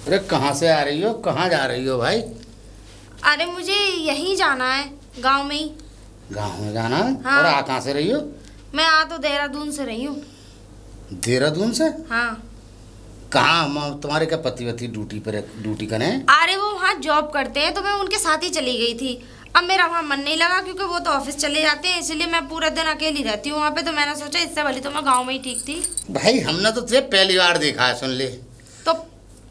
अरे कहाँ से आ रही हो, कहाँ जा रही हो भाई? अरे मुझे यहीं जाना है, गांव में ही। गांव में जाना है? हाँ। और आ कहाँ से रही हो? मैं आ तो देहरादून से रही हूँ। देहरादून से? हाँ। कहाँ तुम्हारे क्या पति वती ड्यूटी करे हैं? अरे वो वहाँ जॉब करते हैं, तो मैं उनके साथ ही चली गई थी। अब मेरा वहाँ मन नहीं लगा क्योंकि वो तो ऑफिस चले जाते हैं, इसलिए मैं पूरा दिन अकेली रहती हूँ वहाँ पे। तो मैंने सोचा इससे भली तो मैं गाँव में ही ठीक थी। भाई हमने तो तुझे पहली बार देखा है, सुन ले। तो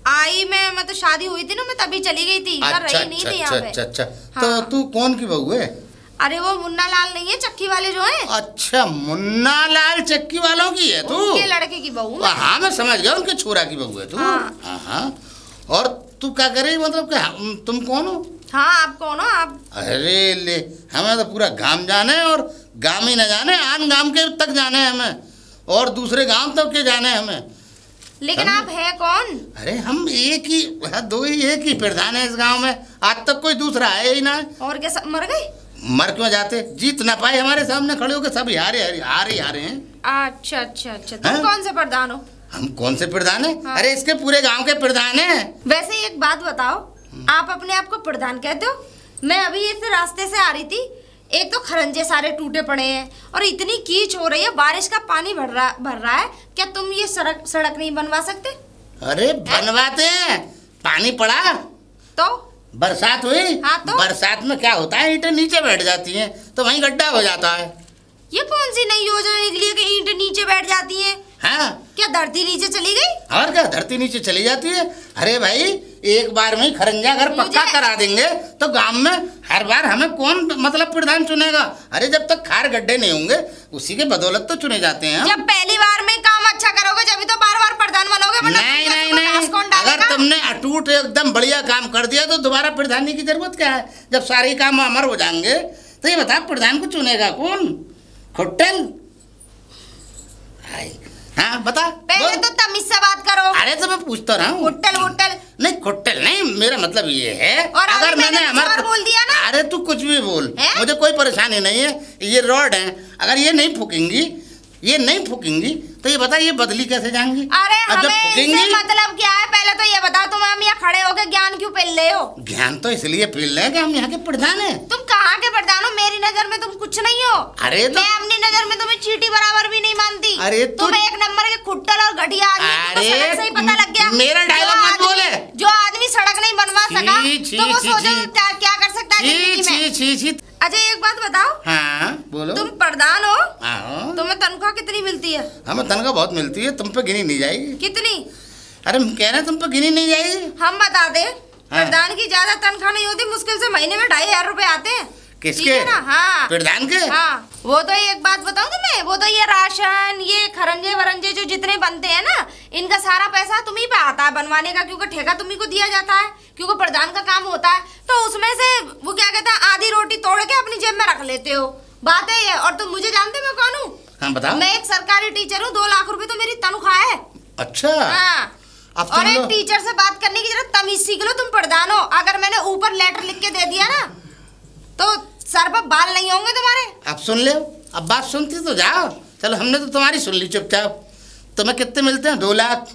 आई मैं तो शादी हुई थी ना, मैं तभी चली गई थी। अच्छा रही नहीं थी यहाँ पे। अच्छा। हाँ। तो तू कौन की बहू है? अरे वो मुन्ना लाल नहीं है, चक्की वाले जो है। अच्छा, मुन्ना लाल चक्की वालों की है तू? उनके लड़के की बहू मैं। हाँ मैं समझ गया, उनके छोरा की बहू है तू। हाँ। हाँ। और तू क्या करे, मतलब कि तुम कौन हो? हाँ, आप कौन हो आप? अरे ले, हमें तो पूरा गांव जाने, और गांव ही न जाने, आन गांव के तक जाने हमें, और दूसरे गांव तक के जाने हमें। लेकिन आप है कौन? अरे हम एक ही, दो ही, एक ही प्रधान है इस गांव में, आज तक कोई दूसरा है ही ना। और क्या सब मर गए? मर क्यों जाते, जीत ना पाए हमारे सामने खड़े होकर, सब हारे हैं। अच्छा। तुम कौन से प्रधान हो? हम कौन से प्रधान है? हाँ। अरे इसके पूरे गांव के प्रधान है। वैसे एक बात बताओ, आप अपने आप को प्रधान कहते हो? मैं अभी इस रास्ते से आ रही थी, एक तो खरंजे सारे टूटे पड़े हैं और इतनी कीच हो रही है, बारिश का पानी भर रहा है। क्या तुम ये सड़क नहीं बनवा सकते? अरे बनवाते हैं, पानी पड़ा तो बरसात हुई। हाँ तो? बरसात में क्या होता है, ईंटें नीचे बैठ जाती हैं, तो वहीं गड्ढा हो जाता है। ये कौन सी नई योजना निकली है कि ईंटें नीचे बैठ जाती हैं? हाँ। क्या धरती नीचे चली गई? और क्या, धरती नीचे चली जाती है? अरे भाई, एक बार में खरंजा घर पक्का करा देंगे तो गांव में हर बार हमें कौन मतलब प्रधान चुनेगा? अरे जब तक खार गड्ढे नहीं होंगे, उसी के बदौलत तो चुने जाते हैं। जब पहली बार में काम अच्छा करोगे जब तो बार बार प्रधान बनोगे। नहीं, अगर तुमने अटूट एकदम बढ़िया काम कर दिया तो दोबारा प्रधानी की जरूरत क्या है? जब सारे काम अमर हो जाएंगे तो ये बता, प्रधान को चुनेगा कौन? खुट्टल? हाँ बता। पहले तो तमीज से बात करो। अरे तो मैं पूछता रहा हूँ। खुट्टल नहीं, खुट्टल नहीं, मेरा मतलब ये है, और अगर मैंने हमारा बोल दिया ना। अरे तू कुछ भी बोल, मुझे कोई परेशानी नहीं है। ये रॉड है, अगर ये नहीं फूकेंगी तो ये बता, ये बदली कैसे जाएंगी? अरे हमें मतलब क्या है, पहले तो ये बताओ, तुम हम यहाँ खड़े होके ज्ञान क्यों पेल रहे हो? ज्ञान तो इसलिए पेल रहे हैं कि हम यहाँ के प्रधान हैं। तुम कहाँ के प्रधान हो? मेरी नजर में तुम कुछ नहीं हो। अरे तो मैं अपनी नजर में तुम्हें चींटी बराबर भी नहीं मानती। अरे तुम एक नंबर के खुट्टल और घटिया आदमी। सड़क से ही पता लग गया। मेरा डायलॉग मत बोले। जो आदमी सड़क नहीं बनवा सका तो वो सोचो क्या कर सकता है जिंदगी में। अच्छा एक बात बताओ। हाँ बोलो। तुम प्रधान हो, हाँ। तुम्हें तनख्वाह कितनी मिलती है? हमें तनख्वाह बहुत मिलती है, तुम पे गिनी नहीं जाएगी। कितनी? अरे हम कह रहे हैं तुम पे गिनी नहीं जाएगी। हम बता दे, हाँ। प्रधान की ज्यादा तनख्वाह नहीं होती, मुश्किल से महीने में 2500 रुपए आते हैं। किसके? ना? हाँ प्रधान के। हाँ। वो तो एक बात बताऊं तुम्हें, वो तो ये राशन, ये खरंजे वरंजे जो जितने बनते हैं ना, इनका सारा पैसा तुम्ही पे आता है बनवाने का, क्योंकि ठेका तुम्ही को दिया जाता है, क्योंकि प्रधान का काम होता है। तो उसमें से वो क्या कहते हैं, आधी रोटी तोड़ के अपनी जेब में रख लेते हो। बात है ये। और तुम मुझे जानते मैं कौन हूँ? हाँ बताओ। मैं एक सरकारी टीचर हूँ, 2 लाख रुपए तो मेरी तनख्वाह है। अच्छा। हाँ। और एक टीचर से बात करने की जरा तमीज सीख लो। तुम प्रधान हो, अगर मैंने ऊपर लेटर लिख के दे दिया ना तो सर पर बाल नहीं होंगे तुम्हारे। अब सुन ले, अब बात सुनती तो जाओ। चलो हमने तो तुम्हारी सुन ली चुपचाप। तुम्हें कितने मिलते हैं? 2 लाख।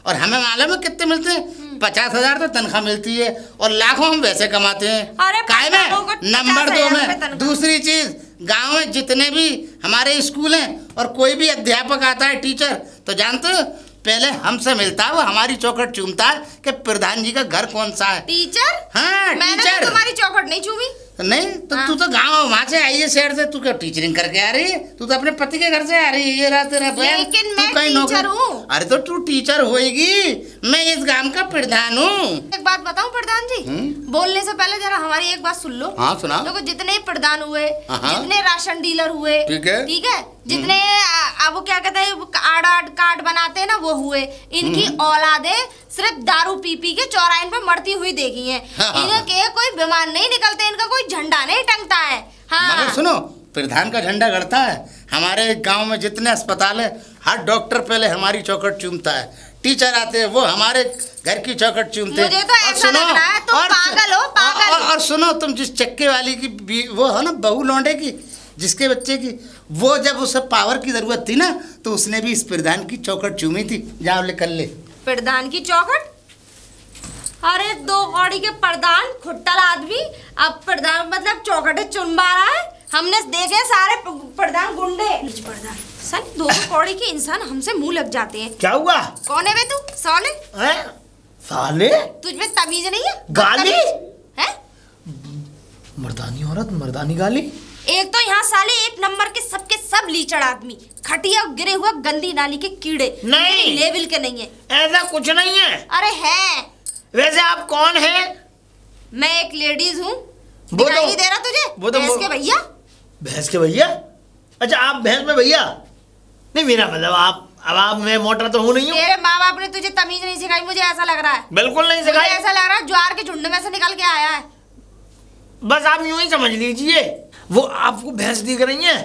और हमें मालूम है कितने मिलते हैं? 50,000 तो तनख्वाह मिलती है, और लाखों हम वैसे कमाते हैं। अरे काय में? नंबर 2 में दूसरी चीज, गांव में जितने भी हमारे स्कूल हैं और कोई भी अध्यापक आता है, टीचर, तो जानते हो पहले हमसे मिलता है, वो हमारी चौखट चूमता है कि प्रधान जी का घर कौन सा है। टीचर? हाँ मैंने टीचर। तो तुम्हारी चौखट नहीं चूमी। नहीं तो हाँ। तू तो गाँव वहाँ से आई है, शहर से, तू क्या टीचरिंग करके आ रही है? तू तो अपने पति के घर से आ रही है। ये रहा तेरा बहन। लेकिन मैं टीचर हूँ। अरे तो तू टीचर होएगी, मैं इस गांव का प्रधान हूँ। एक बात बताऊँ प्रधान जी, बोलने से पहले जरा हमारी एक बात सुन लो। हाँ सुना। देखो, जितने प्रधान हुए, जितने राशन डीलर हुए, ठीक है, जितने वो क्या कहते हैं कार्ड बनाते हैं ना, वो हुए, इनकी औलादे सिर्फ दारू पी पी के चौराहे पे मरती हुई देखी है। इनके कोई बीमार नहीं निकलते, इनका कोई झंडा नहीं टंगता है। हाँ। मगर सुनो, प्रधान का झंडा गड़ता है। हमारे गांव में जितने अस्पताल है, हर डॉक्टर पहले हमारी चौखट चूमता है। टीचर आते हैं, वो हमारे घर की चौखट चूमते हैं। मुझे तो ऐसा लग रहा है तुम पागल हो, पागल। और सुनो, तुम जिस चक्के वाली की वो हो ना, बहू लौंडे की, जिसके बच्चे की, वो जब उसे पावर की जरूरत थी ना, तो उसने भी इस प्रधान की चौखट चूमी थी। जाओ ले कर ले। प्रधान की चौखट? अरे 2 कौड़ी के प्रधान खुट्टल आदमी अब प्रधान मतलब चौखटे चुनवा रहा है। हमने देखे सारे प्रधान गुंडे। प्रधान सन 2 कौड़ी के इंसान हमसे मुंह लग जाते हैं। क्या हुआ? कौन है बे तू? साले साले तुझ में तमीज नहीं है? गाली है? मर्दानी औरत मर्दानी गाली। एक तो यहाँ साले 1 नंबर के सबके सब लीचड़ आदमी, खटिया गिरे हुआ गंदी नाली के कीड़े। नहीं लेवल के नहीं है। ऐसा कुछ नहीं है। अरे है। वैसे आप कौन हैं? मैं एक लेडीज हूँ। दिखाई नहीं दे रहा तुझे? भैंस के भैया। भैंस के भैया? अच्छा आप भैंस में भैया? नहीं मेरा मतलब आप मैं मोटर तो हूँ नहीं हूँ। तेरे माँ बाप ने तुझे तमीज नहीं सिखाई, मुझे ऐसा लग रहा है। बिल्कुल नहीं सिखाई। ऐसा लग रहा है ज्वार के झुंड में से निकल के आया है। बस आप यूं ही समझ लीजिए। वो आपको भैंस दिख रही है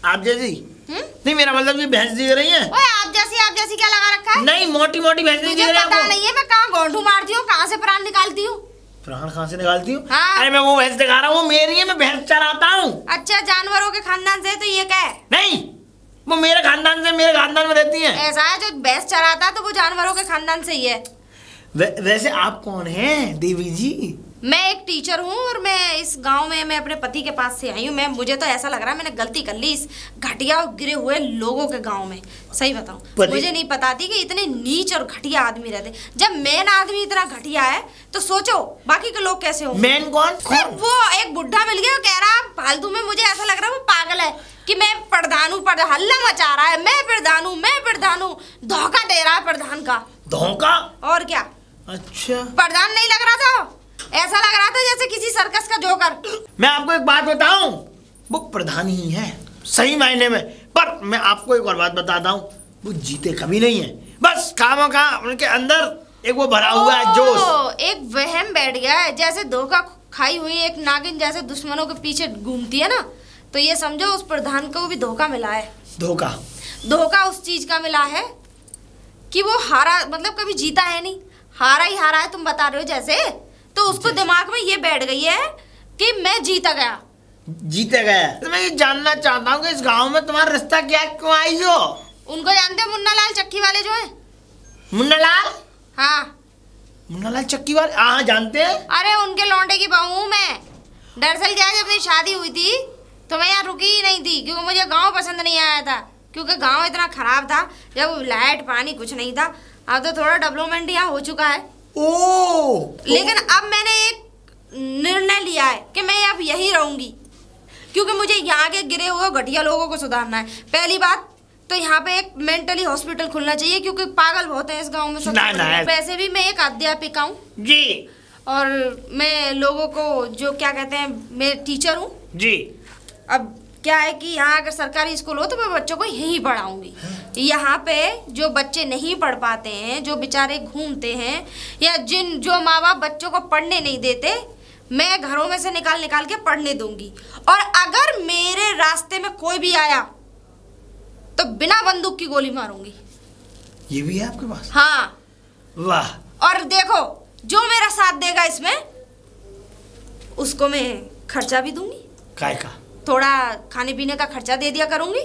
आप जैसी। नहीं मेरा मतलब ये भैंस दिख रही है। ओए आप जैसी क्या लगा रखा है? नहीं मोटी मोटी भैंस दिख रही है। पता नहीं है मैं कहाँ गोंठू मारती हूँ, कहाँ से प्राण निकालती हूँ। प्राण कहाँ से निकालती हूँ? हाँ। अरे मैं वो भैंस दिखा रहा हूँ, मेरी है, मैं भैंस चराता हूँ। अच्छा जानवरों के खानदान से तो ये क्या है? नहीं वो मेरे खानदान से, मेरे खानदान में रहती है। ऐसा है जो भैंस चराता है तो वो जानवरों के खानदान से ही है। वैसे आप कौन हैं देवी जी? मैं एक टीचर हूँ और मैं इस गांव में मैं अपने पति के पास से आई हूँ। मुझे तो ऐसा लग रहा है मैंने गलती कर ली इस घटिया और गिरे हुए लोगों के गांव में। सही बताऊँ मुझे नहीं पता थी कि इतने नीच और घटिया आदमी रहते। जब मेन आदमी इतना घटिया है तो सोचो बाकी के लोग कैसे होंगे। मेन कौन? वो एक बुढ़ा मिल गया, कह रहा फालतू में, मुझे ऐसा लग रहा है वो पागल है कि मैं प्रधान हूँ, हल्ला मचा रहा है, मैं प्रधान हूँ, धोखा दे रहा है प्रधान का। धोखा? और क्या? अच्छा प्रधान नहीं लग रहा था, ऐसा लग रहा था जैसे किसी सर्कस का जोकर। मैं आपको एक बात बताऊं, वो प्रधान ही है सही मायने में, पर मैं आपको एक और बात बताता हूँ, वो जीते कभी नहीं है। बस कामों का उनके अंदर एक वो भरा हुआ है जोश। एक वहम बैठ गया है, जैसे धोखा खाई हुई एक नागिन जैसे दुश्मनों के पीछे घूमती है ना, तो ये समझो उस प्रधान को भी धोखा मिला है। धोखा उस चीज का मिला है कि वो हारा, मतलब कभी जीता है नहीं, हारा ही हारा है। तुम बता रहे हो जैसे, तो उसको दिमाग में ये बैठ गई है कि मैं जीता गया। तो मैं ये जानना चाहता हूँ कि इस गांव में तुम्हारा रिश्ता क्या, क्यों आई हो? उनको जानते हो? मुन्ना लाल चक्की वाले जो है। मुन्ना लाल? हाँ मुन्ना लाल चक्की वाले, हाँ जानते हैं। अरे उनके लौंडे की बहू हूँ मैं। दरअसल क्या है, जब मेरी शादी हुई थी तो मैं यहाँ रुकी ही नहीं थी क्योंकि मुझे गाँव पसंद नहीं आया था, क्योंकि गाँव इतना खराब था, जब लाइट पानी कुछ नहीं था। अब तो थोड़ा डेवलपमेंट यहाँ हो चुका है। लेकिन अब मैंने एक निर्णय लिया है कि मैं अब यही रहूंगी, क्योंकि मुझे यहाँ के गिरे हुए घटिया लोगों को सुधारना है। पहली बात तो यहाँ पे एक मेंटली हॉस्पिटल खुलना चाहिए, क्योंकि पागल बहुत है इस गांव में सब। वैसे भी मैं एक अध्यापिका हूँ जी, और मैं लोगों को जो क्या कहते हैं, मैं टीचर हूँ जी। अब क्या है कि यहाँ अगर सरकारी स्कूल हो तो मैं बच्चों को यहीं पढ़ाऊंगी। यहाँ पे जो बच्चे नहीं पढ़ पाते हैं, जो बेचारे घूमते हैं, या जो माँ बाप बच्चों को पढ़ने नहीं देते, मैं घरों में से निकाल के पढ़ने दूंगी। और अगर मेरे रास्ते में कोई भी आया तो बिना बंदूक की गोली मारूंगी। ये भी है आपके पास? हाँ। वाह। और देखो जो मेरा साथ देगा इसमें, उसको मैं खर्चा भी दूंगी। काय का? थोड़ा खाने पीने का खर्चा दे दिया करूंगी,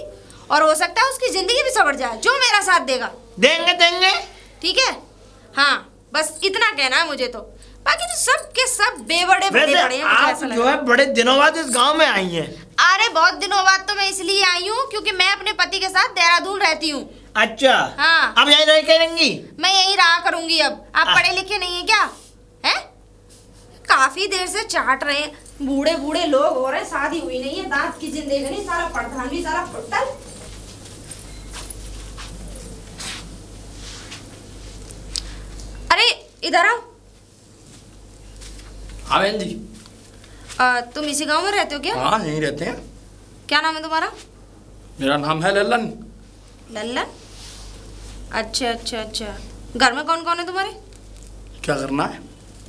और हो सकता है उसकी जिंदगी भी संवर जाए, जो मेरा साथ देगा। देंगे। ठीक है? हाँ बस इतना कहना है मुझे तो। बाकी तो सब के सब बेवड़े बड़े हैं। आप जो है बड़े दिनों बाद इस गांव में आई हैं। अरे बहुत दिनों बाद तो मैं इसलिए आई हूँ क्योंकि मैं अपने पति के साथ देहरादून रहती हूँ। अच्छा। हाँ। अब यहीं रह करेंगी? मैं यहीं रहा करूंगी। अब आप पढ़े लिखे नहीं है क्या? है काफी देर से चाट रहे हैं, बूढ़े लोग हो रहे हैं, शादी हुई नहीं है, दांत की जिंदगी नहीं, सारा प्रधान भी सारा फुटल। अरे इधर आओ। हाँ बहन जी। तुम इसी गांव में रहते हो क्या? हाँ यहीं रहते हैं। क्या नाम है तुम्हारा? मेरा नाम है लल्लन। लल्लन? अच्छा। घर में कौन कौन है तुम्हारे? क्या करना है?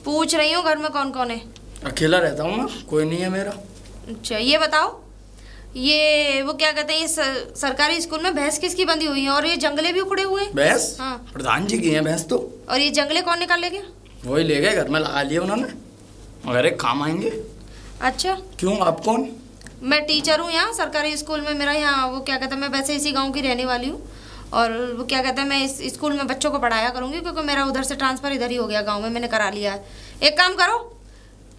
पूछ रही हूँ घर में कौन कौन है। अकेला रहता हूँ मैं, कोई नहीं है मेरा। अच्छा ये बताओ, ये वो क्या कहते हैं, ये सरकारी स्कूल में भैंस किसकी बंधी हुई है, और ये जंगले भी उखड़े हुए हैं? भैंस? हाँ। प्रधान जी की है भैंस तो। और ये जंगले कौन निकाल ले गया? वही ले गए, घर में लगा लिए उन्होंने, मगर एक काम आएंगे। अच्छा क्यों, आप कौन? मैं टीचर हूँ यहाँ सरकारी स्कूल में। मेरा यहाँ वो क्या कहते हैं, मैं वैसे इसी गाँव की रहने वाली हूँ, और वो क्या कहते हैं, मैं इस स्कूल में बच्चों को पढ़ाया करूँगी, क्योंकि मेरा उधर से ट्रांसफ़र इधर ही हो गया, गाँव में मैंने करा लिया है। एक काम करो,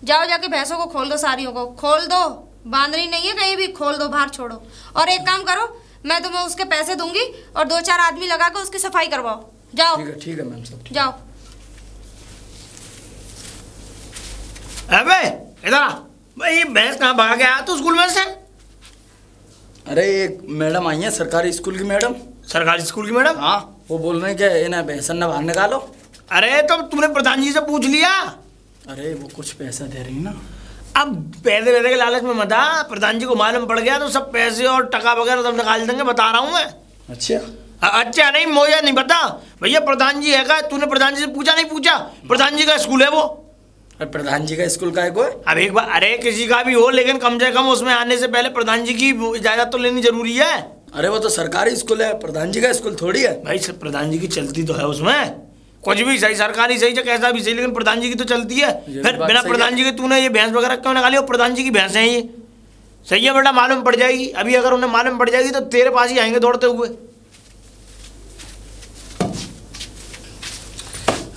जाओ जाके भैंसों को खोल दो, सारियों को खोल दो, बांधनी नहीं है कहीं भी, खोल दो, बाहर छोड़ो। और एक काम करो, मैं तुम्हें उसके पैसे दूंगी और 2-4 आदमी लगा कर उसकी सफाई करवाओ। जाओ। ठीक है मैम, सब जाओ। अबे इधर आ भाई, ये भैंस कहाँ भगा के आया तू स्कूल में से? अरे एक मैडम आई है, सरकारी स्कूल की मैडम। सरकारी स्कूल की मैडम? हाँ, वो बोल रहे हैं कि इन्हें भैंसन न बाहर निकालो। अरे तो तुमने प्रधान जी से पूछ लिया? अरे वो कुछ पैसा दे रही ना। अब पैसे वैसे के लालच में मत आ, प्रधान जी को मालूम पड़ गया तो सब पैसे और टका वगैरह सब निकाल देंगे, बता रहा हूँ मैं। अच्छा अच्छा नहीं, मुझे नहीं पता भैया, प्रधान जी है का? तूने प्रधान जी से पूछा नहीं पूछा? प्रधान जी का स्कूल है वो। अरे प्रधान जी का स्कूल का है कोई? अब एक बार, अरे किसी का भी हो, लेकिन कम से कम उसमें आने से पहले प्रधान जी की इजाजत तो लेनी जरूरी है। अरे वो तो सरकारी स्कूल है, प्रधान जी का स्कूल थोड़ी है भाई। प्रधान जी की चलती तो है उसमें, कुछ भी सही, सरकारी सही चाहे कैसा भी सही, लेकिन प्रधान जी की तो चलती है। फिर बिना प्रधान जी के तूने ये भैंस वगैरह क्यों निकाली? और प्रधान जी की भैंस है ये, सही है बेटा, मालूम पड़ जाएगी। अभी अगर उन्हें मालूम पड़ जाएगी तो तेरे पास ही आएंगे दौड़ते हुए।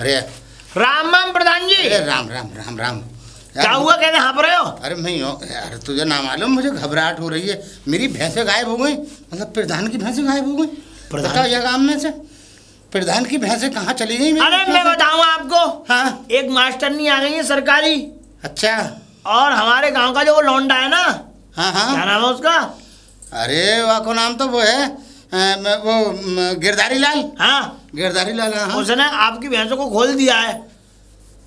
अरे राम राम प्रधान जी। अरे राम राम राम राम। क्या हुआ, कहते हाँ पर हो? अरे मैं यार, तुझे ना मालूम, मुझे घबराहट हो रही है, मेरी भैंसें गायब हो गई, मतलब प्रधान की भैंसें गायब हो गई। बताओ ये गाँव में से प्रधान की भैंसें कहाँ चली गई? अरे मैं बताऊँ आपको। हाँ, एक मास्टरनी आ गई है सरकारी। अच्छा। और हमारे गांव का जो वो लौंडा है ना, हाँ हाँ, क्या नाम है उसका? अरे वह को नाम तो वो है वो गिरधारी लाल। हाँ गिरधारी लाल। हाँ, उसने आपकी भैंसों को खोल दिया है।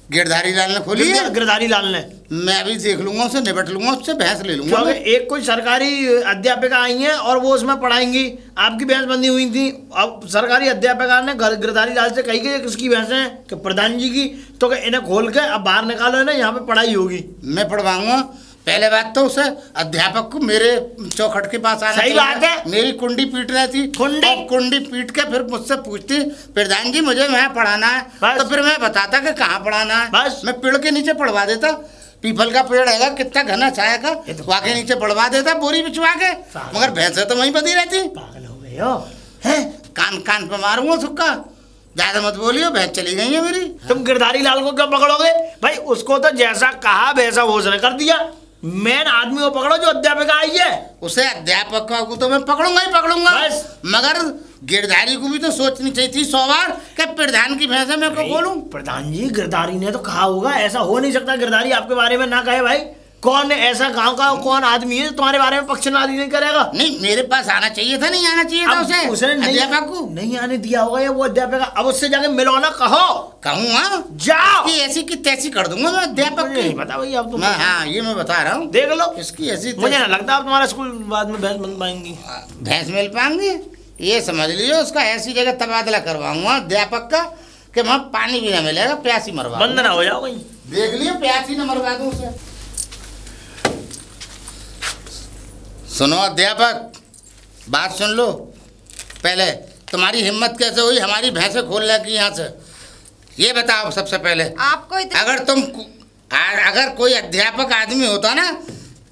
गिरधारी लाल ने खोली है? गिरधारी लाल ने। मैं अभी देख लूंगा, उसे निपट लूंगा, उससे भैंस ले लूंगा। क्योंकि एक कोई सरकारी अध्यापिका आई हैं और वो उसमें पढ़ाएंगी, आपकी भैंस बंधी हुई थी। अब सरकारी अध्यापिका ने गिरधारी लाल से कही कि किसकी भैंस है, कि प्रधान जी की, तो इन्हें खोल के अब बाहर निकालो, है ना, यहाँ पे पढ़ाई होगी। मैं पढ़वाऊंगा। पहले बात तो उसे अध्यापक को मेरे चौखट के पास आना। सही बात है। मेरी कुंडी पीट रही थी, कुंडी पीट के फिर मुझसे पूछती, प्रधान जी मुझे वहाँ पढ़ाना है, तो फिर मैं बताता कि कहाँ पढ़ाना है। बस मैं पेड़ के नीचे पढ़वा देता, पीपल का पेड़ है कितना घना छाया का, वहाँ के नीचे पढ़वा देता बोरी बिछवा के, मगर भैंसे तो वहीं बंधी रहती। पागल हो गए हो हैं? कान कान पे मारूंगा सुक्का, ज्यादा मत बोलियो, भैंस चली गई है मेरी। तुम गिरधारी लाल को क्यों पकड़ोगे भाई? उसको तो जैसा कहा वैसा वो उसने कर दिया। मेन आदमी को पकड़ो जो अध्यापिका आई है। उसे अध्यापक को तो मैं पकड़ूंगा ही पकड़ूंगा, मगर गिरधारी को भी तो सोचनी चाहिए थी 100 बार कि प्रधान की भैंस है मैं को खोलूं। प्रधान जी, गिरधारी ने तो कहा होगा, ऐसा हो नहीं सकता गिरधारी आपके बारे में ना कहे। भाई कौन ऐसा गांव का कौन आदमी है तुम्हारे बारे में पक्षनादी नहीं करेगा? नहीं, मेरे पास आना चाहिए था, नहीं आना चाहिए था उसे। उसने अध्यापक को नहीं आने दिया होगा या वो अध्यापिका। अब उससे जाके मिलो ना, कहो। कहूँगा, जाओ, कि ऐसी की तैसी कर दूंगा मैं अध्यापक की। बता भाई अब तुम। हाँ, ये मैं बता रहा हूँ, देख लो इसकी ऐसी। मुझे ना लगता अब तुम्हारा स्कूल बाद में भैंस बन पाएंगी। भैंस मिल पाएंगी, ये समझ लीजिए। उसका ऐसी जगह तबादला करवाऊंगा अध्यापक का कि वहाँ पानी भी ना मिलेगा, प्यासी मरवा, बंद ना हो जाओ कहीं। देख लियो, प्यासी न मरवा दूं उसे। सुनो अध्यापक, बात सुन लो। पहले तुम्हारी हिम्मत कैसे हुई हमारी भैंसें खोलने की यहाँ से, ये बताओ सबसे पहले। आपको अगर कोई अध्यापक आदमी होता ना,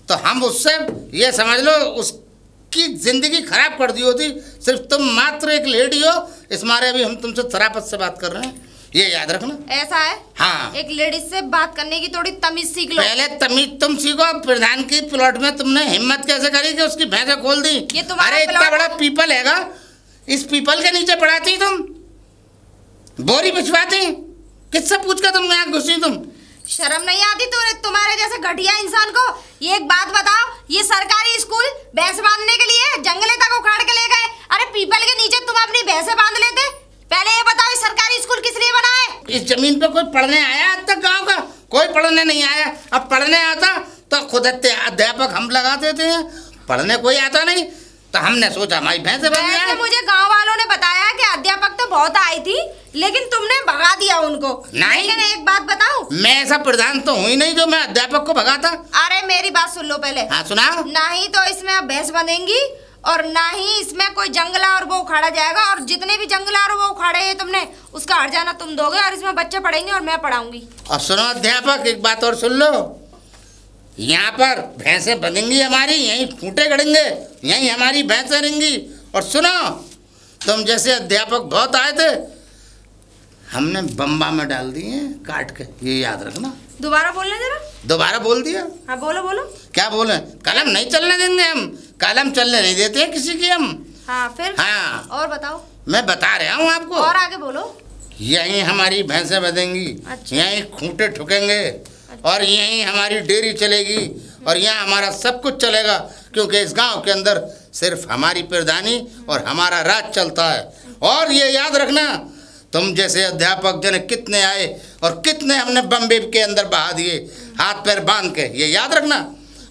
तो हम उससे ये समझ लो उसकी जिंदगी खराब कर दी होती। सिर्फ तुम मात्र एक लेडी हो, इस मारे अभी हम तुमसे शराफत से बात कर रहे हैं, ये याद रखना। ऐसा है? हाँ, एक लेडीज से बात करने की थोड़ी तमीज सीख लो। पहले तमीज तुम सीखो। प्रधान की प्लॉट में तुमने हिम्मत कैसे करी कि उसकी भैंसें खोल दी? ये तुम्हारा अरे इतना बड़ा पीपल हैगा, इस पीपल के नीचे पढ़ाती तुम, बोरी बिछवाती, किससे पूछ कर तुम यहाँ घुसी? तुम शर्म नहीं आती तुम्हारे जैसे घटिया इंसान को? ये एक बात बताओ, ये सरकारी स्कूल भैंस बांधने के लिए जंगले तक उखाड़ के ले गए। अरे पीपल के नीचे तुम अपनी भैंसें बांध लेते। पहले ये बताओ, इस सरकारी स्कूल किस लिए बना है? इस जमीन पे कोई पढ़ने आया आज तक? गांव का कोई पढ़ने नहीं आया। अब पढ़ने आता तो खुद अध्यापक हम लगा देते हैं, पढ़ने कोई आता नहीं, तो हमने सोचा हमारी भैंसे बन जाए। मुझे गांव वालों ने बताया कि अध्यापक तो बहुत आई थी, लेकिन तुमने भगा दिया उनको। नहीं, लेकिन एक बात बताऊं, मैं ऐसा प्रधान तो हुई नहीं जो मैं अध्यापक को भगाता। अरे मेरी बात सुन लो पहले। हाँ सुनाओ। ना ही तो इसमें अब भैंस बंधेंगी और ना ही इसमें कोई जंगला और वो उखाड़ा जाएगा, और जितने भी जंगला और वो उखाड़े हैं तुमने, उसका हर्जाना तुम दोगे, और इसमें बच्चे पढ़ेंगे और मैं पढ़ाऊंगी। और सुनो अध्यापक, एक बात और सुन लो, यहाँ पर भैंसें बंधेंगी हमारी, यहीं खूंटे गड़ेंगे, यहीं हमारी भैंसें रहेंगी। और सुनो, तुम जैसे अध्यापक बहुत आए थे, हमने बम्बा में डाल दिए काट के, ये याद रखना। दोबारा बोलना जरा। दोबारा बोल दिया। हाँ बोलो बोलो। क्या बोले? कलम नहीं चलने देंगे हम, कलम चलने नहीं देते हैं किसी की हम। हाँ फिर? हाँ और बताओ। मैं बता रहा हूँ आपको। और आगे बोलो। यहीं हमारी भैंसें बंधेंगी। अच्छा। यहीं खूंटे ठुकेंगे। अच्छा। और यहीं हमारी डेयरी चलेगी और यहाँ हमारा सब कुछ चलेगा, क्योंकि इस गांव के अंदर सिर्फ हमारी प्रधानी और हमारा राज चलता है। और ये याद रखना, तुम जैसे अध्यापक जन कितने आए और कितने हमने बम्बे के अंदर बहा दिए हाथ पैर बांध के, ये याद रखना।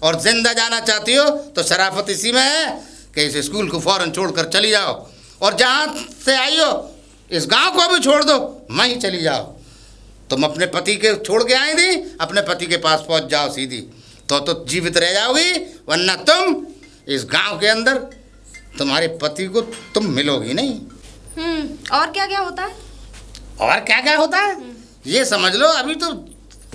और जिंदा जाना चाहती हो तो शराफत इसी में है कि इस स्कूल को फौरन छोड़कर चली जाओ, और जहाँ से आई हो इस गांव को भी छोड़ दो, वहीं चली जाओ। तुम अपने पति के छोड़ के आई थी, अपने पति के पास पहुंच जाओ सीधी, तो जीवित रह जाओगी, वरना तुम इस गांव के अंदर तुम्हारे पति को तुम मिलोगी नहीं। और क्या क्या होता है? और क्या क्या होता है ये समझ लो। अभी तो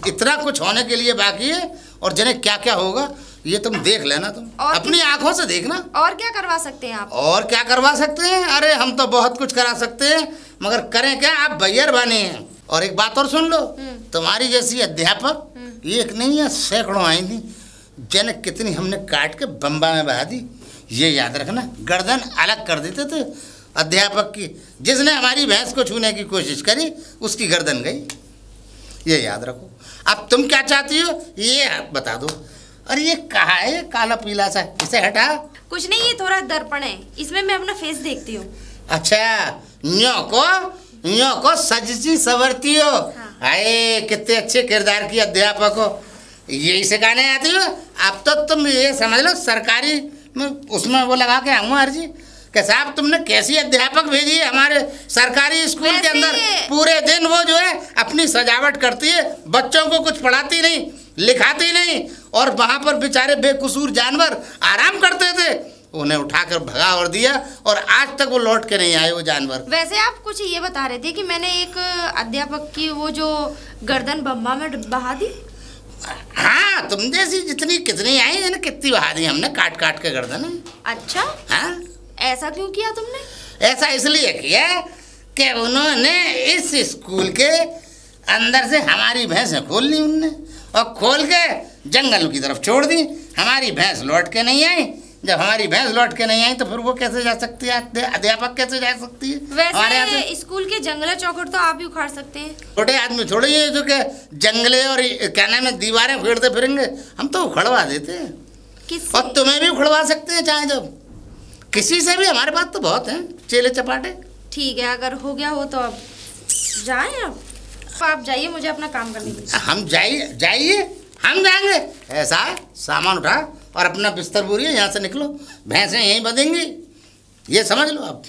इतना कुछ होने के लिए बाकी है, और जिन्हें क्या क्या होगा ये तुम देख लेना, तुम अपनी आंखों से देखना। और क्या करवा सकते हैं आप? और क्या करवा सकते हैं? अरे हम तो बहुत कुछ करा सकते हैं, मगर करें क्या, आप भैया बने हैं। और एक बात और सुन लो, तुम्हारी जैसी अध्यापक एक नहीं है सैकड़ों आई थी, जिन्हें कितनी हमने काट के बम्बा में बहा दी। ये याद रखना, गर्दन अलग कर देते थे अध्यापक की। जिसने हमारी भैंस को छूने की कोशिश करी उसकी गर्दन गई, ये याद रखो। अब तुम क्या चाहती हो ये बता दो। अरे ये कहाँ है काला पीला सा, इसे हटा। कुछ नहीं, ये थोड़ा दर्पण है, इसमें मैं अपना फेस देखती हूँ। अच्छा, न्यो को सजती सवरती हो। हाय कितने अच्छे किरदार की अध्यापक हो, यही सिखाने आती हो। अब तो तुम ये समझ लो सरकारी में उसमें वो लगा के आऊँ अर्जी कि साहब तुमने कैसी अध्यापक भेजी है हमारे सरकारी स्कूल के अंदर। पूरे दिन वो जो है अपनी सजावट करती है, बच्चों को कुछ पढ़ाती नहीं, लिखाती नहीं, और वहाँ पर बेचारे बेकसूर जानवर आराम करते थे, उन्हें उठाकर भगा और दिया, और आज तक वो लौट के नहीं आए वो जानवर। वैसे आप कुछ ये बता रहे थे कि मैंने एक अध्यापक की वो जो गर्दन बम्बा में बहा दी। हाँ, तुम जैसी जितनी कितनी आई है ना, कितनी बहा दी हमने काट काट के गर्दन। अच्छा, हाँ, ऐसा क्यों किया तुमने? ऐसा इसलिए किया कि उन्होंने इस स्कूल के अंदर से हमारी भैंसें खोल ली उनने, और खोल के जंगल की तरफ छोड़ दी। हमारी भैंस लौट के नहीं आई। जब हमारी भैंस लौट के नहीं आई तो फिर वो कैसे जा सकती है, अध्यापक कैसे जा सकती है? वैसे स्कूल के जंगला चौखट तो आप ही उखाड़ सकते हैं। छोटे आदमी थोड़े ये जो कि जंगले और क्या नाम है दीवारें फेरते फिरेंगे, हम तो उखड़वा देते हैं। किससे? और तुम्हें भी उखड़वा सकते हैं चाहे जब, किसी से भी। हमारे पास तो बहुत हैं चेले चपाटे। ठीक है, अगर हो गया हो तो अब जाएं। आप जाइए, मुझे अपना काम करने दीजिए। हम जाइए, हम जाएंगे। ऐसा है, सामान उठा और अपना बिस्तर बोरिए, यहाँ से निकलो, भैंसें यहीं बंधेंगी, ये समझ लो आप।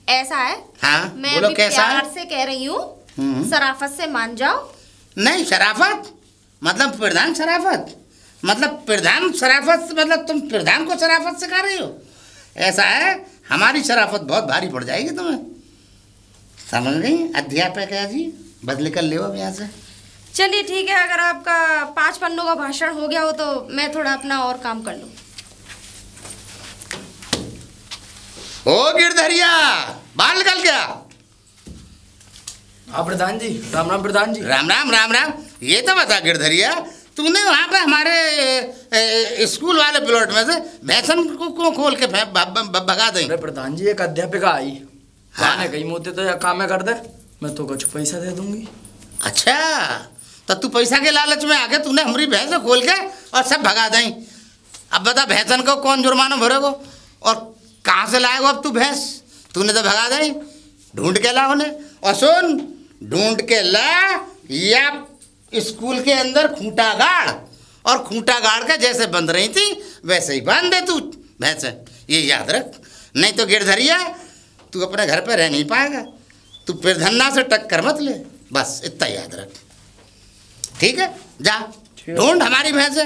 ऐसा है? हाँ, मैं बोलो अभी कैसा है? प्यार से कह रही हूँ, शराफत से मान जाओ। नहीं, शराफत मतलब प्रधान शराफत, मतलब प्रधान शराफत, मतलब तुम प्रधान को शराफत सिखा रही हो। ऐसा है, हमारी शराफत बहुत भारी पड़ जाएगी तुम्हें, समझ गई? अध्यापक है जी, बदली कर ले अब यहाँ से। चलिए ठीक है, अगर आपका 5 पन्नों का भाषण हो गया हो तो मैं थोड़ा अपना और काम कर लूँ। ओ गिरधरिया, बाल निकल गया। हाँ प्रधान जी, राम राम प्रधान जी। राम राम राम राम। ये तो बता गिरधरिया, तूने वहाँ पे हमारे स्कूल वाले प्लॉट में से भैंसन को खोल के भगा दें? अरे प्रधान जी, एक अध्यापिका आई, हाँ, कहीं मोते तो या काम कर दे, मैं तो कुछ पैसा दे दूंगी। अच्छा, तो तू पैसा के लालच में आके तूने हमारी भैंस खोल के और सब भगा दें। अब बता, भैंसन को कौन जुर्माना भरेगो और कहाँ से लाएगो अब तू भैंस? तूने तो भगा दें, ढूंढ के ला उन्हें। और सुन, ढूंढ के ला, या स्कूल के अंदर खूंटा गाड़, और खूंटा गाड़ के जैसे बंध रही थी वैसे ही बांध दे तू भैंस, ये याद रख। नहीं तो गिरधरिया तू अपने घर पे रह नहीं पाएगा। तू प्रधन्ना से टक्कर मत ले, बस इतना याद रख, ठीक है? जा ढूंढ हमारी भैंस,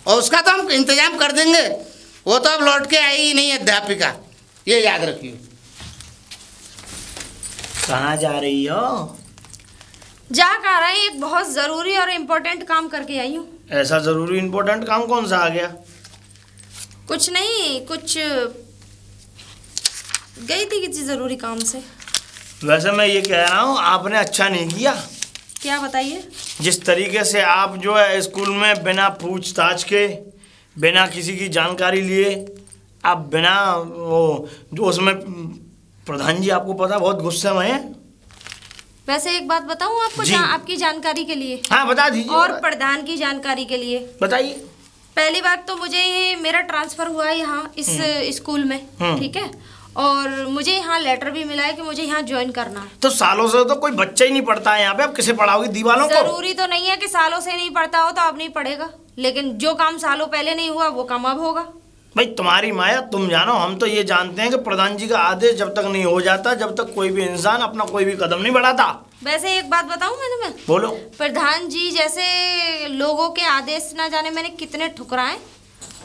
और उसका तो हम इंतजाम कर देंगे। वो तो अब लौट के आई ही नहीं अध्यापिका, ये याद रखिए। कहाँ जा रही हो? जा कर रही, एक बहुत जरूरी और इम्पोर्टेंट काम करके आई हूँ। ऐसा जरूरी इम्पोर्टेंट काम कौन सा आ गया? कुछ नहीं, कुछ गई थी किसी जरूरी काम से। वैसे मैं ये कह रहा हूँ, आपने अच्छा नहीं किया। क्या बताइए? जिस तरीके से आप जो है स्कूल में बिना पूछताछ के, बिना किसी की जानकारी लिए, आप बिना वो जो उसमें प्रधान जी आपको पता बहुत गुस्से में हैं। वैसे एक बात बताऊं आपको, आपकी जानकारी के लिए। हाँ बता दीजिए। और प्रधान की जानकारी के लिए बताइए। पहली बात तो मुझे ये मेरा ट्रांसफर हुआ है यहाँ इस स्कूल में, ठीक है, और मुझे यहाँ लेटर भी मिला है कि मुझे यहाँ ज्वाइन करना है। तो सालों से तो कोई बच्चा ही नहीं पढ़ता है यहाँ पे, अब किसे पढ़ाओगी दीवालों को? जरूरी तो नहीं है कि सालों से नहीं पढ़ता हो तो अब नहीं पढ़ेगा, लेकिन जो काम सालों पहले नहीं हुआ वो काम अब होगा। भाई तुम्हारी माया तुम जानो, हम तो ये जानते हैं कि प्रधान जी का आदेश जब तक नहीं हो जाता, जब तक कोई भी इंसान अपना कोई भी कदम नहीं बढ़ाता। वैसे एक बात बताऊं मैं तुम्हें? बोलो। प्रधान जी जैसे लोगों के आदेश ना जाने मैंने कितने ठुकराए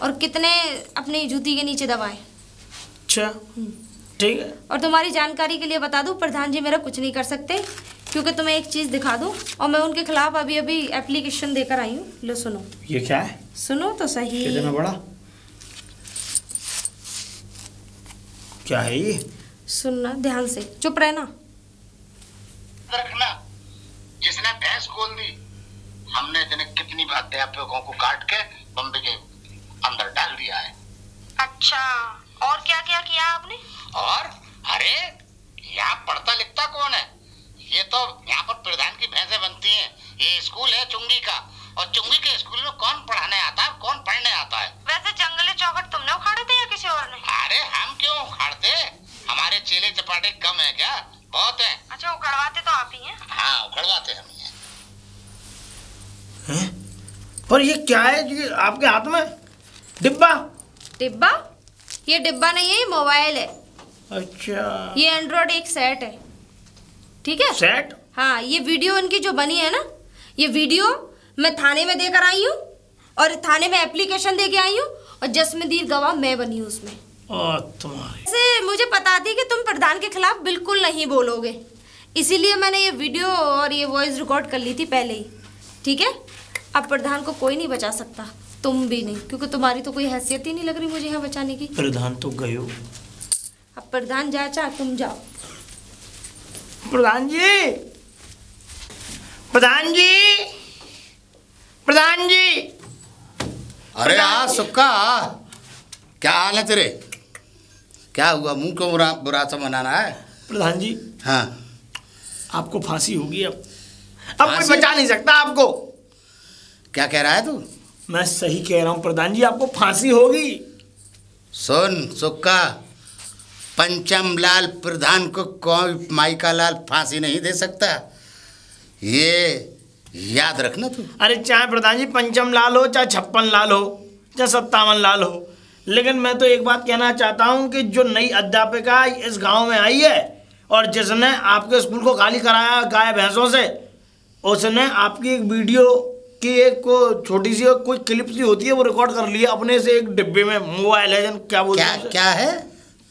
और कितने अपनी जूती के नीचे दबाए। अच्छा ठीक है। और तुम्हारी जानकारी के लिए बता दूं, प्रधान जी मेरा कुछ नहीं कर सकते, क्योंकि तुम्हें एक चीज दिखा दूं, और मैं उनके खिलाफ अभी अभी एप्लीकेशन देकर आई हूँ। लो सुनो। ये क्या है? सुनो तो सही। कितना बड़ा? क्या है ये? सुनना ध्यान से, चुप रहना। रखना, जिसने भैंस खोल दी, हमने इतने कितनी बार अध्यापकों को काट के बम्बे के अंदर डाल दिया है। अच्छा, और क्या क्या किया आपने? और अरे यहाँ पढ़ता लिखता कौन है? ये तो यहाँ पर प्रधान की भैंसें बनती हैं। ये स्कूल है चुंगी का, और चुंगी के स्कूल में कौन पढ़ाने आता है, कौन पढ़ने आता है? वैसे जंगली चौखट तुमने उखाड़े थे या किसी और ने? अरे हम क्यों उखाड़ते, हमारे चेले चपाटे कम है क्या? बहुत है। अच्छा, उखड़वाते तो आप ही हैं? हाँ उखड़वाते हम ही हैं। पर ये क्या है जी आपके हाथ में? डिब्बा? डिब्बा? ये डिब्बा नहीं है, ये मोबाइल है। अच्छा। ये एंड्रॉइड एक सेट है, ठीक है? सेट? हाँ, ये वीडियो इनकी जो बनी है ना, ये वीडियो मैं थाने में देकर आई हूँ, और थाने में एप्लीकेशन दे के आई हूँ, और जस्मदीर गवाह मैं बनी हूँ उसमें। तुम्हारी वैसे मुझे पता थी कि तुम प्रधान के खिलाफ बिल्कुल नहीं बोलोगे, इसीलिए मैंने ये वीडियो और ये वॉइस रिकॉर्ड कर ली थी पहले ही, ठीक है? अब प्रधान को कोई नहीं बचा सकता, तुम भी नहीं, क्योंकि तुम्हारी तो कोई हैसियत ही नहीं लग रही मुझे यहाँ बचाने की। प्रधान तो गए हो। अब प्रधान जा, चाह तुम जाओ। प्रधान जी, प्रधान जी, प्रधान जी। अरे हाँ सुक्का, क्या हाल है तेरे? क्या हुआ, मुंह क्यों बुरा सा बनाना है? प्रधान जी, हाँ आपको फांसी होगी अब कोई बचा नहीं सकता आपको। क्या कह रहा है तू? मैं सही कह रहा हूँ प्रधान जी, आपको फांसी होगी। सुन सुक्का, पंचम लाल प्रधान को कोई माइका लाल फांसी नहीं दे सकता, ये याद रखना तू। अरे चाहे प्रधान जी पंचम लाल हो, चाहे 56 लाल हो, चाहे 57 लाल हो, लेकिन मैं तो एक बात कहना चाहता हूँ कि जो नई अध्यापिका इस गांव में आई है और जिसने आपके स्कूल को खाली कराया गाय भैंसों से, उसने आपकी एक वीडियो की एक छोटी सी कोई क्लिप सी होती है वो रिकॉर्ड कर लिया अपने से एक डिब्बे में। मोबाइल है क्या बोलते हैं? क्या है?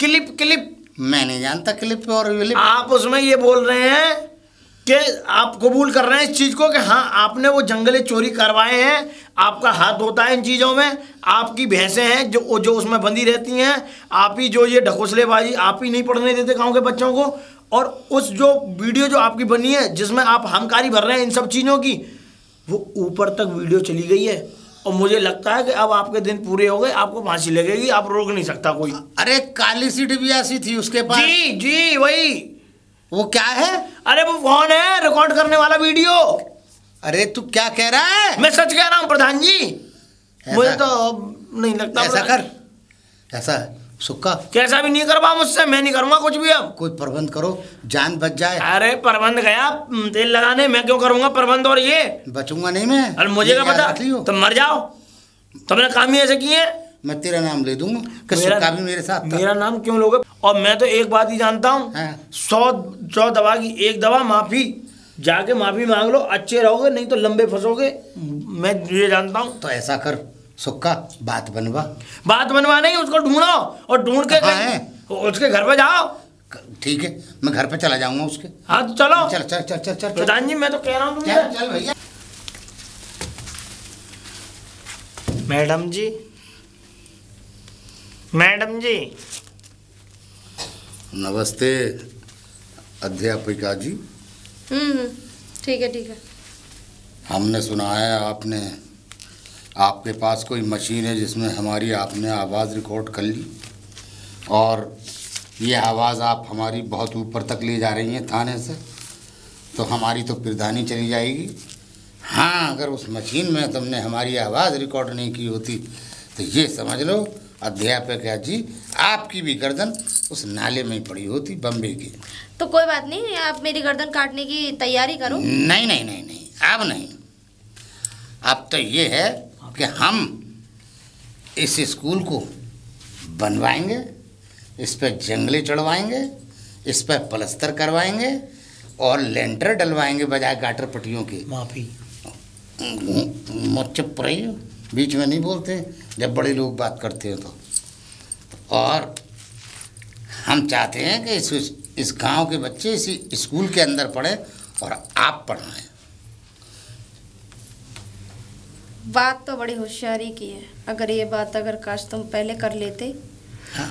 क्लिप। मैं नहीं जानता क्लिप और विलिप। आप उसमें ये बोल रहे हैं कि आप कबूल कर रहे हैं इस चीज़ को कि हाँ आपने वो जंगले चोरी करवाए हैं, आपका हाथ होता है इन चीज़ों में, आपकी भैंसें हैं जो उसमें बंधी रहती हैं, आप ही जो ये ढकोसलेबाजी आप ही नहीं पढ़ने देते गाँव के बच्चों को। और उस जो वीडियो जो आपकी बनी है जिसमें आप हमकारी भर रहे हैं इन सब चीज़ों की, वो ऊपर तक वीडियो चली गई है, और मुझे लगता है कि अब आपके दिन पूरे हो गए, आपको फांसी लगेगी, आप रोक नहीं सकता कोई। अरे काली सी डिबिया सी थी उसके पास। जी वही। वो क्या है? अरे वो कौन है रिकॉर्ड करने वाला वीडियो? अरे तू क्या कह रहा है? मैं सच कह रहा हूँ प्रधान जी, मुझे तो नहीं लगता। ऐसा कर, ऐसा सुक्का, कैसा भी नहीं करवा मुझसे, मैं नहीं करूंगा कुछ भी। अब कोई प्रबंध करो, जान बच जाए। अरे प्रबंध गया तेल लगाने, मैं क्यों करूंगा प्रबंध? और ये बचूंगा नहीं मैं। अरे मुझे क्या पता, तुम मर जाओ, तुमने काम ही ऐसे किए। मैं तेरा नाम ले दूंगा कि सुक्का भी मेरे साथ था। मेरा नाम क्यों लोगे? और मैं तो एक बात ही जानता हूँ, 100 दवा की एक दवा माफी, जाके माफी मांग लो, अच्छे रहोगे, नहीं तो लंबे फंसोगे, मैं ये जानता हूँ। तो ऐसा कर सुक्का, बात बनवा नहीं, उसको ढूंढो और ढूंढ के उसके घर पे जाओ। ठीक है, मैं घर पे चला जाऊंगा उसके। हाँ तो चलो। चल चल चल चल चल प्रधान जी, मैं तो कह रहा हूँ चल भैया। मैडम जी, नमस्ते अध्यापिका जी। ठीक है ठीक है। हमने सुना है आपके पास कोई मशीन है जिसमें आपने आवाज़ रिकॉर्ड कर ली, और ये आवाज़ आप हमारी बहुत ऊपर तक ले जा रही हैं थाने से, तो हमारी तो पिरदानी चली जाएगी। हाँ, अगर उस मशीन में तुमने हमारी आवाज़ रिकॉर्ड नहीं की होती तो ये समझ लो अध्यापिका जी, आपकी भी गर्दन उस नाले में ही पड़ी होती बम्बे की। तो कोई बात नहीं, आप मेरी गर्दन काटने की तैयारी करो। नहीं नहीं नहीं नहीं, अब नहीं। अब तो ये है कि हम इस स्कूल को बनवाएंगे, इस पर जंगले चढ़वाएंगे, इस पर प्लस्तर करवाएंगे और लेंटर डलवाएंगे बजाय गाटर पट्टियों के। माफी। चुप रहिए, बीच में नहीं बोलते जब बड़े लोग बात करते हैं तो। और हम चाहते हैं कि इस गांव के बच्चे इसी स्कूल के अंदर पढ़े और आप पढ़ाएं। बात तो बड़ी होशियारी की है। अगर ये बात काश तुम पहले कर लेते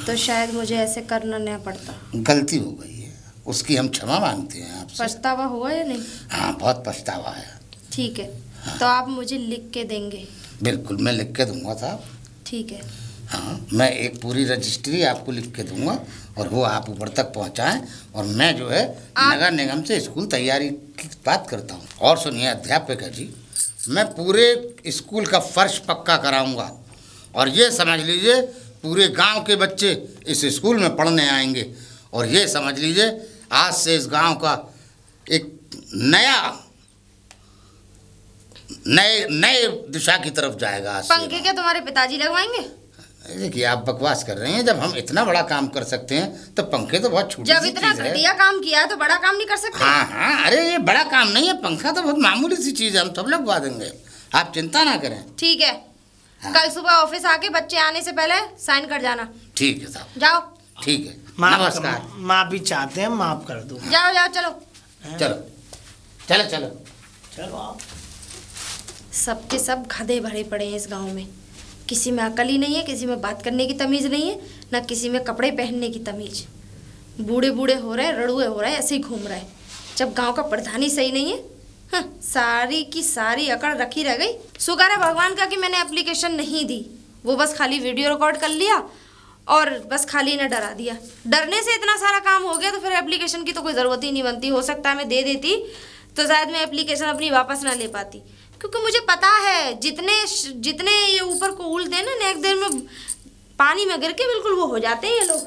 तो शायद मुझे ऐसे करना न पड़ता। गलती हो गई है, उसकी हम क्षमा मांगते हैं आपसे। पछतावा हुआ या नहीं? हाँ, बहुत पछतावा है। ठीक है। हाँ। तो आप मुझे लिख के देंगे? बिल्कुल, मैं लिख के दूंगा साहब। ठीक है। हाँ, मैं एक पूरी रजिस्ट्री आपको लिख के दूंगा और वो आप ऊपर तक पहुंचाएं, और मैं जो है नगर निगम से स्कूल तैयारी की बात करता हूँ। और सुनिए अध्यापिका जी, मैं पूरे स्कूल का फर्श पक्का कराऊंगा, और ये समझ लीजिए पूरे गांव के बच्चे इस स्कूल में पढ़ने आएंगे, और ये समझ लीजिए आज से इस गांव का एक नए दिशा की तरफ जाएगा। पंखे क्या तुम्हारे पिताजी लगवाएंगे? देखिए, आप बकवास कर रहे हैं। जब हम इतना बड़ा काम कर सकते हैं तो पंखे तो बहुत छोटी सी चीज है। जब इतना घटिया काम किया है तो बड़ा काम नहीं कर सकते? हाँ हाँ, अरे ये बड़ा काम नहीं है, पंखा तो बहुत मामूली सी चीज है, हम सब लगवा देंगे, आप चिंता ना करें। ठीक है। हाँ। कल सुबह ऑफिस आके बच्चे आने से पहले साइन कर जाना। ठीक है साहब। जाओ। ठीक है, नमस्कार। माँ भी चाहते हैं, माफ कर दो। जाओ जाओ, चलो चलो चलो चलो चलो आप। सबके सब गधे भरे पड़े हैं इस गांव में। किसी में अकल ही नहीं है, किसी में बात करने की तमीज़ नहीं है, ना किसी में कपड़े पहनने की तमीज़। बूढ़े बूढ़े हो रहे हैं, रड़ुए हो रहे हैं, ऐसे ही घूम रहे हैं। जब गांव का प्रधान ही सही नहीं है, हाँ, सारी की सारी अकड़ रखी रह गई। शुक्र है भगवान का कि मैंने एप्लीकेशन नहीं दी, वो बस खाली वीडियो रिकॉर्ड कर लिया और बस खाली इन्हें डरा दिया। डरने से इतना सारा काम हो गया तो फिर एप्लीकेशन की तो कोई ज़रूरत ही नहीं बनती। हो सकता है मैं दे देती तो शायद मैं एप्लीकेशन अपनी वापस ना ले पाती, क्योंकि मुझे पता है जितने ये ऊपर को उलते हैं ना, नेक देर में पानी में गिर के बिल्कुल वो हो जाते हैं ये लोग।